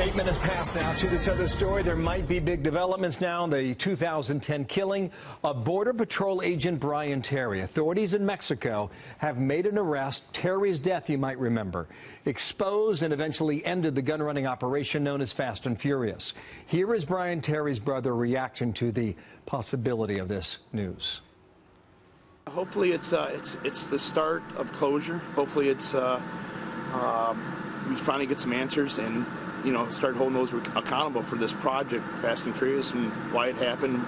8 minutes past now to this other story. There might be big developments now. The 2010 killing of Border Patrol agent Brian Terry. Authorities in Mexico have made an arrest. Terry's death, you might remember, exposed and eventually ended the gun-running operation known as Fast and Furious. Here is Brian Terry's brother reacting to the possibility of this news. Hopefully it's the start of closure. Hopefully it's we finally get some answers and start holding those accountable for this project, Fast and Furious, and why it happened,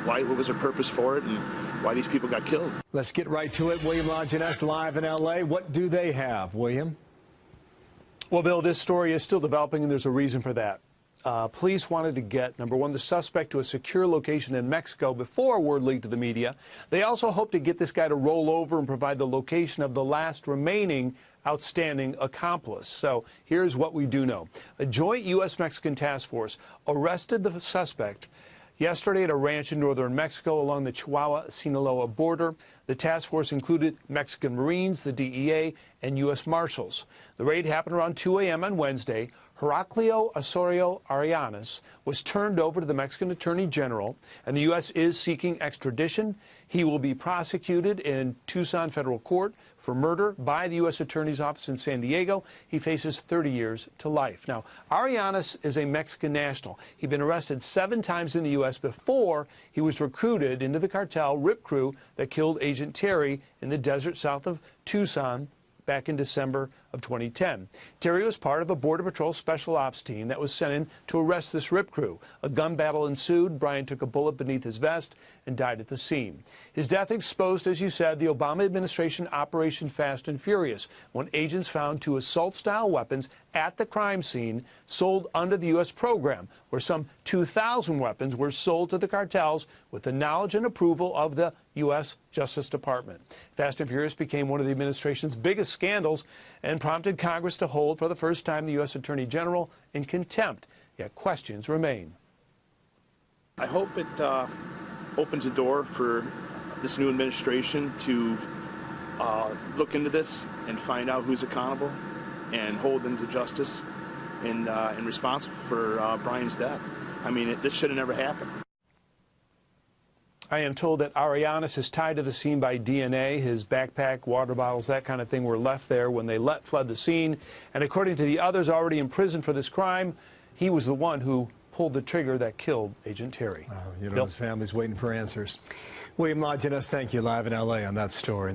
what was their purpose for it, and why these people got killed. Let's get right to it. William Lajeunesse live in L.A. What do they have, William? Well, Bill, this story is still developing, and there's a reason for that. Police wanted to get, number one, the suspect to a secure location in Mexico before word leaked to the media. They also hoped to get this guy to roll over and provide the location of the last remaining outstanding accomplice. So here's what we do know. A joint U.S.-Mexican task force arrested the suspect yesterday at a ranch in northern Mexico along the Chihuahua-Sinaloa border. The task force included Mexican Marines, the DEA, and U.S. Marshals. The raid happened around 2 a.m. on Wednesday. Heraclio Osorio Arianes was turned over to the Mexican Attorney General, and the U.S. is seeking extradition. He will be prosecuted in Tucson federal court for murder by the U.S. Attorney's Office in San Diego. He faces 30 years to life. Now, Arianes is a Mexican national. He'd been arrested 7 times in the U.S. before he was recruited into the cartel RIP crew that killed Agent Terry in the desert south of Tucson back in December of 2010. Terry was part of a Border Patrol special ops team that was sent in to arrest this RIP crew. A gun battle ensued. Brian took a bullet beneath his vest and died at the scene. His death exposed, as you said, the Obama administration Operation Fast and Furious, when agents found 2 assault-style weapons at the crime scene sold under the U.S. program, where some 2,000 weapons were sold to the cartels with the knowledge and approval of the U.S. Justice Department. Fast and Furious became one of the administration's biggest scandals and prompted Congress to hold for the first time the U.S. Attorney General in contempt, yet questions remain. I hope it opens a door for this new administration to look into this and find out who's accountable and hold them to justice and responsible for Brian's death. I mean, this should have never happened. I am told that Arianes is tied to the scene by DNA. His backpack, water bottles, that kind of thing were left there when they fled the scene. And according to the others already in prison for this crime, he was the one who pulled the trigger that killed Agent Terry. His family's waiting for answers. William Lajeunesse, thank you, live in L.A. on that story.